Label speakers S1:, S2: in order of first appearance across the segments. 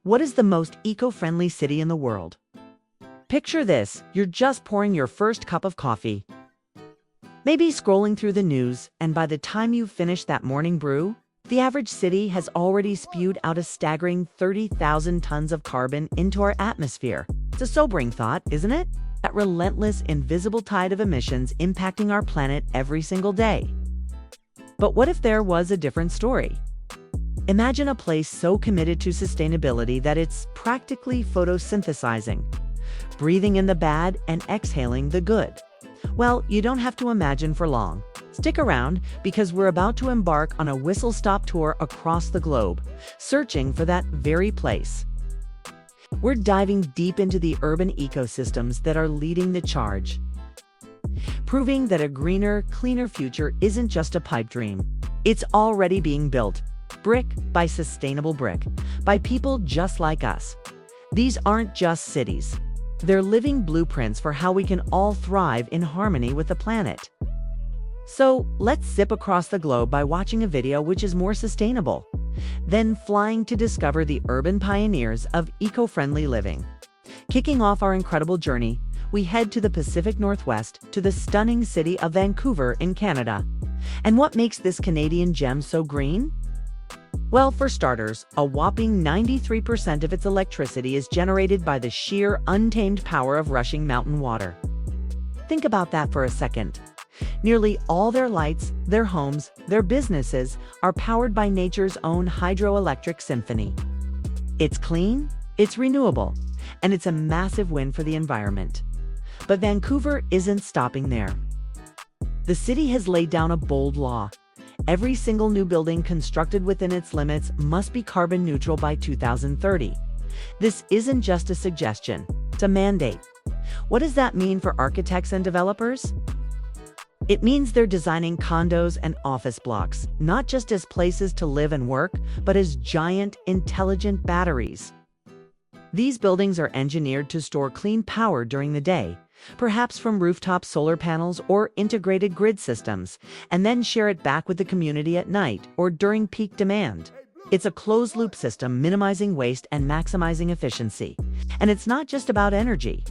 S1: What is the most eco-friendly city in the world? Picture this, you're just pouring your first cup of coffee. Maybe scrolling through the news, and by the time you've finished that morning brew, the average city has already spewed out a staggering 30,000 tons of carbon into our atmosphere. It's a sobering thought, isn't it? That relentless, invisible tide of emissions impacting our planet every single day. But what if there was a different story? Imagine a place so committed to sustainability that it's practically photosynthesizing, breathing in the bad and exhaling the good. Well, you don't have to imagine for long. Stick around because we're about to embark on a whistle-stop tour across the globe, searching for that very place. We're diving deep into the urban ecosystems that are leading the charge, proving that a greener, cleaner future isn't just a pipe dream. It's already being built, brick by sustainable brick, by people just like us. These aren't just cities. They're living blueprints for how we can all thrive in harmony with the planet. So let's zip across the globe by watching a video which is more sustainable, then flying to discover the urban pioneers of eco-friendly living. Kicking off our incredible journey, we head to the Pacific Northwest to the stunning city of Vancouver in Canada. And what makes this Canadian gem so green? Well, for starters, a whopping 93% of its electricity is generated by the sheer, untamed power of rushing mountain water. Think about that for a second. Nearly all their lights, their homes, their businesses are powered by nature's own hydroelectric symphony. It's clean, it's renewable, and it's a massive win for the environment. But Vancouver isn't stopping there. The city has laid down a bold law. Every single new building constructed within its limits must be carbon neutral by 2030. This isn't just a suggestion, it's a mandate. What does that mean for architects and developers? It means they're designing condos and office blocks, not just as places to live and work, but as giant, intelligent batteries. These buildings are engineered to store clean power during the day, perhaps from rooftop solar panels or integrated grid systems, and then share it back with the community at night or during peak demand. It's a closed-loop system minimizing waste and maximizing efficiency. And it's not just about energy.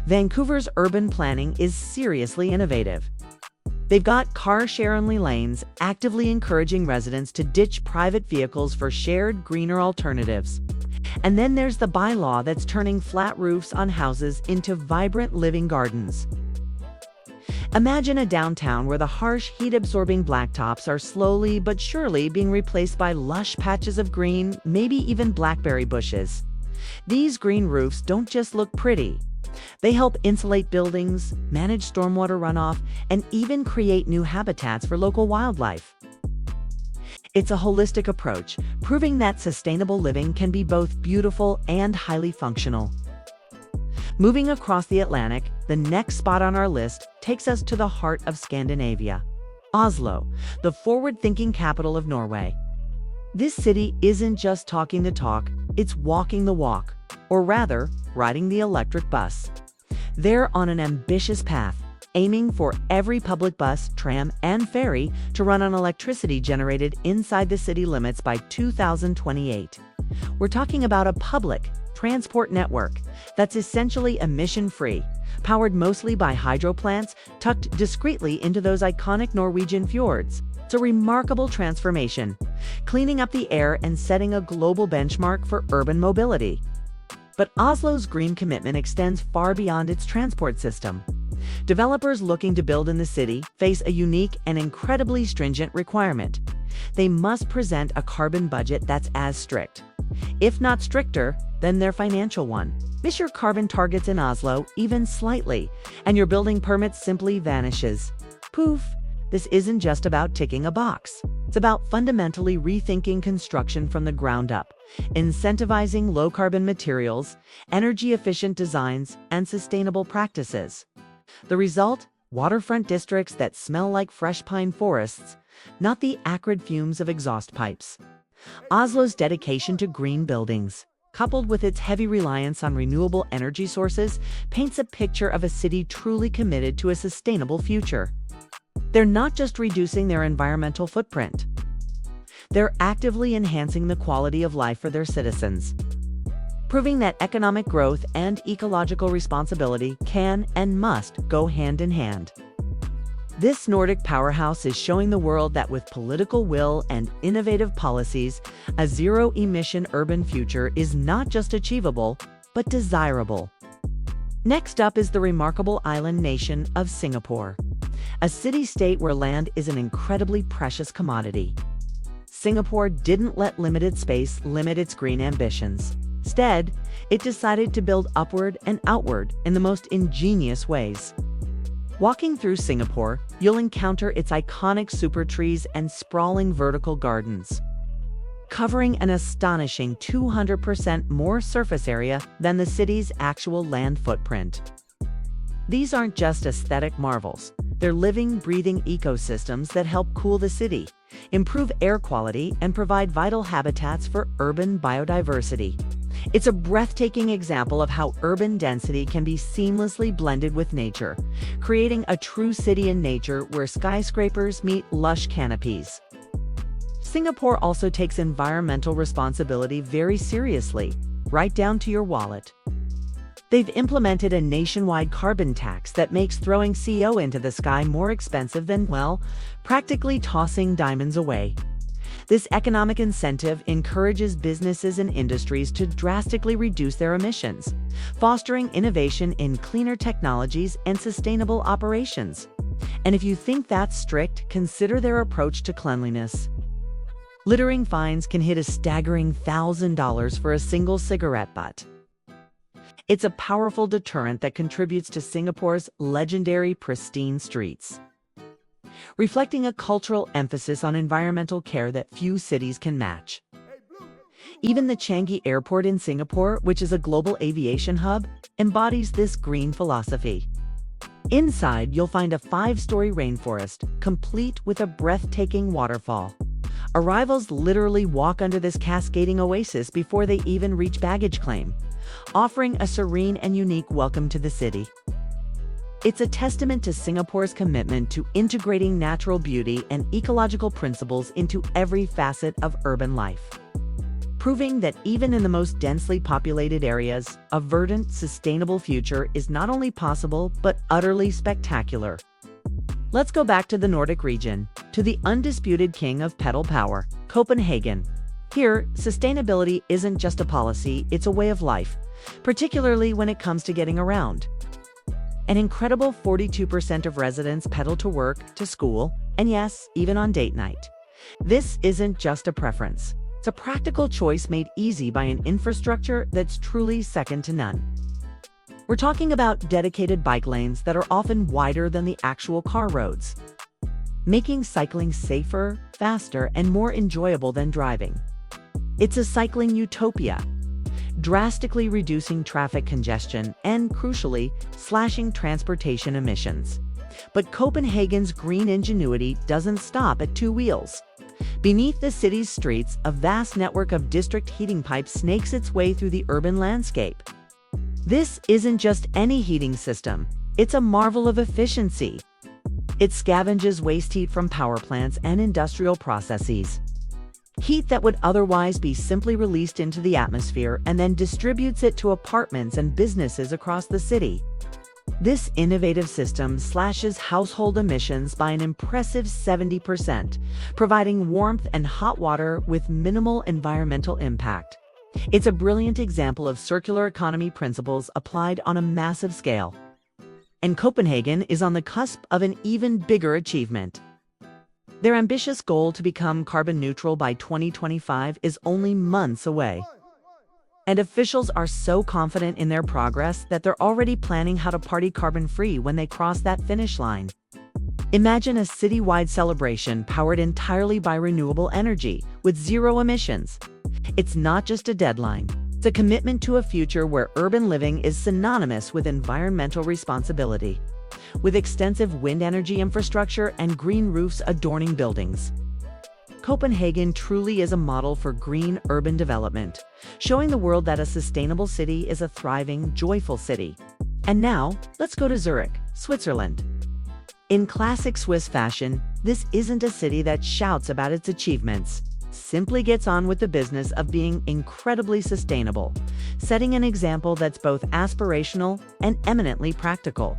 S1: Vancouver's urban planning is seriously innovative. They've got car share-only lanes, actively encouraging residents to ditch private vehicles for shared, greener alternatives. And then there's the bylaw that's turning flat roofs on houses into vibrant living gardens. Imagine a downtown where the harsh, heat-absorbing blacktops are slowly but surely being replaced by lush patches of green, maybe even blackberry bushes. These green roofs don't just look pretty. They help insulate buildings, manage stormwater runoff, and even create new habitats for local wildlife. It's a holistic approach, proving that sustainable living can be both beautiful and highly functional. Moving across the Atlantic, the next spot on our list takes us to the heart of Scandinavia, Oslo, the forward-thinking capital of Norway. This city isn't just talking the talk, it's walking the walk, or rather, riding the electric bus. They're on an ambitious path, aiming for every public bus, tram, and ferry to run on electricity generated inside the city limits by 2028. We're talking about a public transport network that's essentially emission-free, powered mostly by hydro plants tucked discreetly into those iconic Norwegian fjords. It's a remarkable transformation, cleaning up the air and setting a global benchmark for urban mobility. But Oslo's green commitment extends far beyond its transport system. Developers looking to build in the city face a unique and incredibly stringent requirement. They must present a carbon budget that's as strict, if not stricter, than their financial one. Miss your carbon targets in Oslo even slightly, and your building permit simply vanishes. Poof! This isn't just about ticking a box. It's about fundamentally rethinking construction from the ground up, incentivizing low-carbon materials, energy-efficient designs, and sustainable practices. The result? Waterfront districts that smell like fresh pine forests, not the acrid fumes of exhaust pipes. Oslo's dedication to green buildings, coupled with its heavy reliance on renewable energy sources, paints a picture of a city truly committed to a sustainable future. They're not just reducing their environmental footprint. They're actively enhancing the quality of life for their citizens. proving that economic growth and ecological responsibility can and must go hand in hand. This Nordic powerhouse is showing the world that with political will and innovative policies, a zero-emission urban future is not just achievable, but desirable. Next up is the remarkable island nation of Singapore, a city-state where land is an incredibly precious commodity. Singapore didn't let limited space limit its green ambitions. Instead, it decided to build upward and outward in the most ingenious ways. Walking through Singapore, you'll encounter its iconic super trees and sprawling vertical gardens, covering an astonishing 200% more surface area than the city's actual land footprint. These aren't just aesthetic marvels. They're living, breathing ecosystems that help cool the city, improve air quality, and provide vital habitats for urban biodiversity. It's a breathtaking example of how urban density can be seamlessly blended with nature, creating a true city in nature where skyscrapers meet lush canopies. Singapore also takes environmental responsibility very seriously, right down to your wallet. They've implemented a nationwide carbon tax that makes throwing CO into the sky more expensive than, well, practically tossing diamonds away. This economic incentive encourages businesses and industries to drastically reduce their emissions, fostering innovation in cleaner technologies and sustainable operations. And if you think that's strict, consider their approach to cleanliness. Littering fines can hit a staggering $1,000 for a single cigarette butt. It's a powerful deterrent that contributes to Singapore's legendary pristine streets, reflecting a cultural emphasis on environmental care that few cities can match. Even the Changi Airport in Singapore, which is a global aviation hub, embodies this green philosophy. Inside, you'll find a 5-story rainforest, complete with a breathtaking waterfall. Arrivals literally walk under this cascading oasis before they even reach baggage claim, offering a serene and unique welcome to the city. It's a testament to Singapore's commitment to integrating natural beauty and ecological principles into every facet of urban life, proving that even in the most densely populated areas, a verdant, sustainable future is not only possible, but utterly spectacular. Let's go back to the Nordic region, to the undisputed king of pedal power, Copenhagen. Here, sustainability isn't just a policy, it's a way of life, particularly when it comes to getting around. An incredible 42% of residents pedal to work, to school, and yes, even on date night. This isn't just a preference. It's a practical choice made easy by an infrastructure that's truly second to none. We're talking about dedicated bike lanes that are often wider than the actual car roads, making cycling safer, faster, and more enjoyable than driving. It's a cycling utopia, drastically reducing traffic congestion and, crucially, slashing transportation emissions. But Copenhagen's green ingenuity doesn't stop at 2 wheels. Beneath the city's streets, a vast network of district heating pipes snakes its way through the urban landscape. This isn't just any heating system, it's a marvel of efficiency. It scavenges waste heat from power plants and industrial processes, heat that would otherwise be simply released into the atmosphere, and then distributes it to apartments and businesses across the city. This innovative system slashes household emissions by an impressive 70%, providing warmth and hot water with minimal environmental impact. It's a brilliant example of circular economy principles applied on a massive scale. And Copenhagen is on the cusp of an even bigger achievement. Their ambitious goal to become carbon neutral by 2025 is only months away. And officials are so confident in their progress that they're already planning how to party carbon-free when they cross that finish line. Imagine a citywide celebration powered entirely by renewable energy, with zero emissions. It's not just a deadline. It's a commitment to a future where urban living is synonymous with environmental responsibility, with extensive wind energy infrastructure and green roofs adorning buildings. Copenhagen truly is a model for green urban development, showing the world that a sustainable city is a thriving, joyful city. And now, let's go to Zurich, Switzerland. In classic Swiss fashion, this isn't a city that shouts about its achievements. simply gets on with the business of being incredibly sustainable, setting an example that's both aspirational and eminently practical.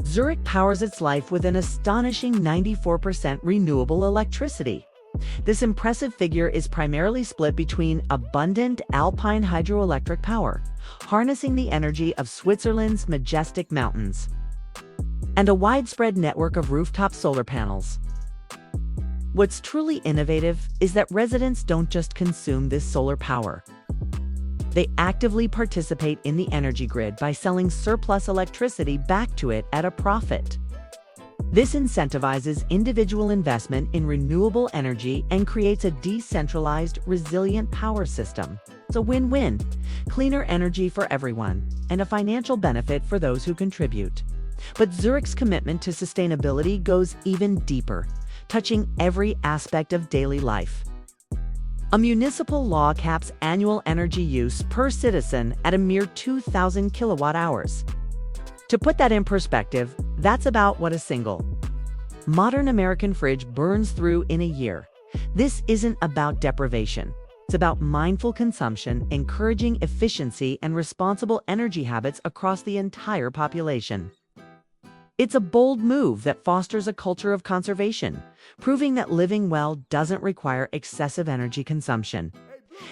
S1: Zurich powers its life with an astonishing 94% renewable electricity. This impressive figure is primarily split between abundant alpine hydroelectric power, harnessing the energy of Switzerland's majestic mountains, and a widespread network of rooftop solar panels. What's truly innovative is that residents don't just consume this solar power. They actively participate in the energy grid by selling surplus electricity back to it at a profit. This incentivizes individual investment in renewable energy and creates a decentralized, resilient power system. It's a win-win: cleaner energy for everyone and a financial benefit for those who contribute. But Zurich's commitment to sustainability goes even deeper, touching every aspect of daily life. A municipal law caps annual energy use per citizen at a mere 2,000 kilowatt hours. To put that in perspective, that's about what a single modern American fridge burns through in a year. This isn't about deprivation. It's about mindful consumption, encouraging efficiency and responsible energy habits across the entire population. It's a bold move that fosters a culture of conservation, proving that living well doesn't require excessive energy consumption.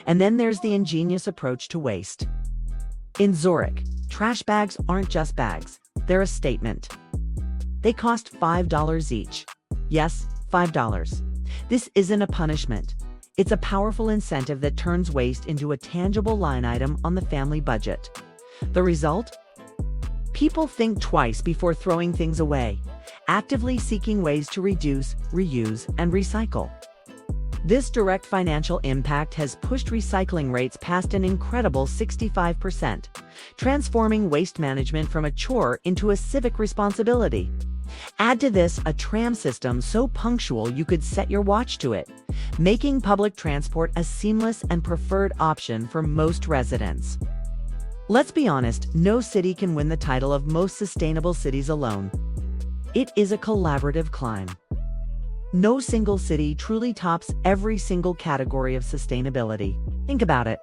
S1: And then there's the ingenious approach to waste. In Zurich, trash bags aren't just bags, they're a statement. They cost $5 each. Yes, $5. This isn't a punishment. It's a powerful incentive that turns waste into a tangible line item on the family budget. The result? People think twice before throwing things away, actively seeking ways to reduce, reuse, and recycle. This direct financial impact has pushed recycling rates past an incredible 65%, transforming waste management from a chore into a civic responsibility. Add to this a tram system so punctual you could set your watch to it, making public transport a seamless and preferred option for most residents. Let's be honest, no city can win the title of most sustainable cities alone. It is a collaborative climb. No single city truly tops every single category of sustainability. Think about it.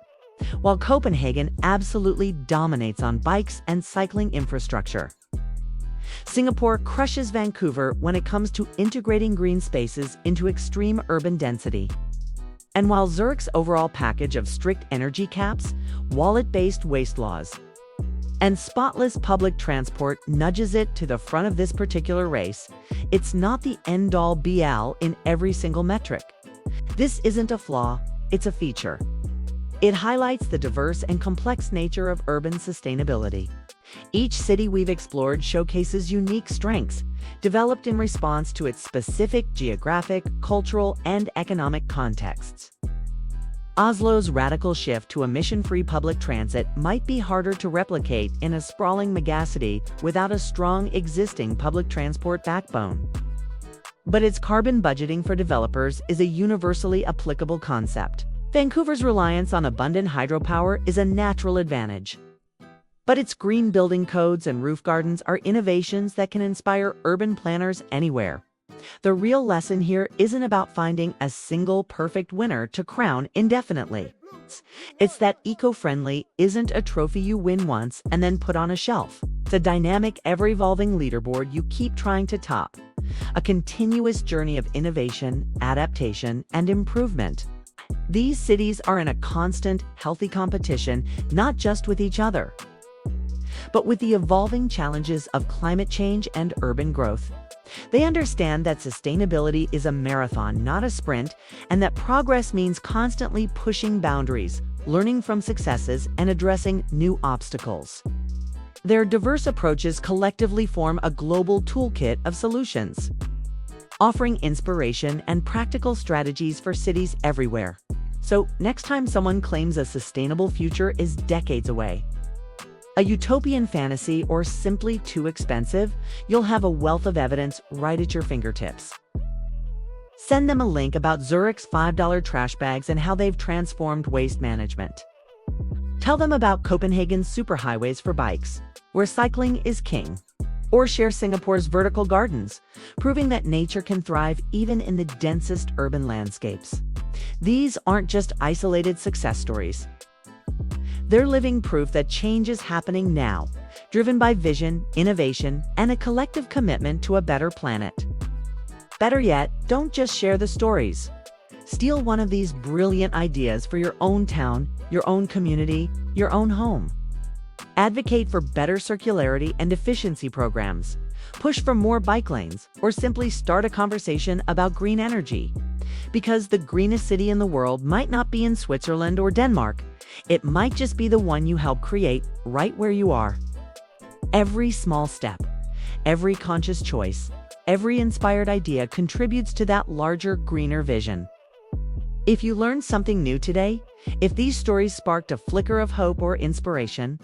S1: While Copenhagen absolutely dominates on bikes and cycling infrastructure, Singapore crushes Vancouver when it comes to integrating green spaces into extreme urban density. And while Zurich's overall package of strict energy caps, wallet-based waste laws, and spotless public transport nudges it to the front of this particular race, it's not the end-all be-all in every single metric. This isn't a flaw, it's a feature. It highlights the diverse and complex nature of urban sustainability. Each city we've explored showcases unique strengths, developed in response to its specific geographic, cultural, and economic contexts. Oslo's radical shift to emission-free public transit might be harder to replicate in a sprawling megacity without a strong existing public transport backbone. But its carbon budgeting for developers is a universally applicable concept. Vancouver's reliance on abundant hydropower is a natural advantage. But its green building codes and roof gardens are innovations that can inspire urban planners anywhere. The real lesson here isn't about finding a single perfect winner to crown indefinitely. It's that eco-friendly isn't a trophy you win once and then put on a shelf. It's a dynamic, ever-evolving leaderboard you keep trying to top. A continuous journey of innovation, adaptation, and improvement. These cities are in a constant, healthy competition, not just with each other, but with the evolving challenges of climate change and urban growth. They understand that sustainability is a marathon, not a sprint, and that progress means constantly pushing boundaries, learning from successes, and addressing new obstacles. Their diverse approaches collectively form a global toolkit of solutions, offering inspiration and practical strategies for cities everywhere. So, next time someone claims a sustainable future is decades away, a utopian fantasy, or simply too expensive, you'll have a wealth of evidence right at your fingertips. Send them a link about Zurich's $5 trash bags and how they've transformed waste management. Tell them about Copenhagen's superhighways for bikes, where cycling is king. Or share Singapore's vertical gardens, proving that nature can thrive even in the densest urban landscapes. These aren't just isolated success stories. They're living proof that change is happening now, driven by vision, innovation, and a collective commitment to a better planet. Better yet, don't just share the stories. Steal one of these brilliant ideas for your own town, your own community, your own home. Advocate for better circularity and efficiency programs. Push for more bike lanes, or simply start a conversation about green energy. Because the greenest city in the world might not be in Switzerland or Denmark. It might just be the one you help create right where you are. Every small step, every conscious choice, every inspired idea contributes to that larger, greener vision. If you learned something new today, if these stories sparked a flicker of hope or inspiration,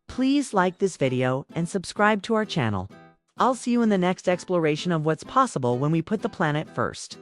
S1: please like this video and subscribe to our channel. I'll see you in the next exploration of what's possible when we put the planet first.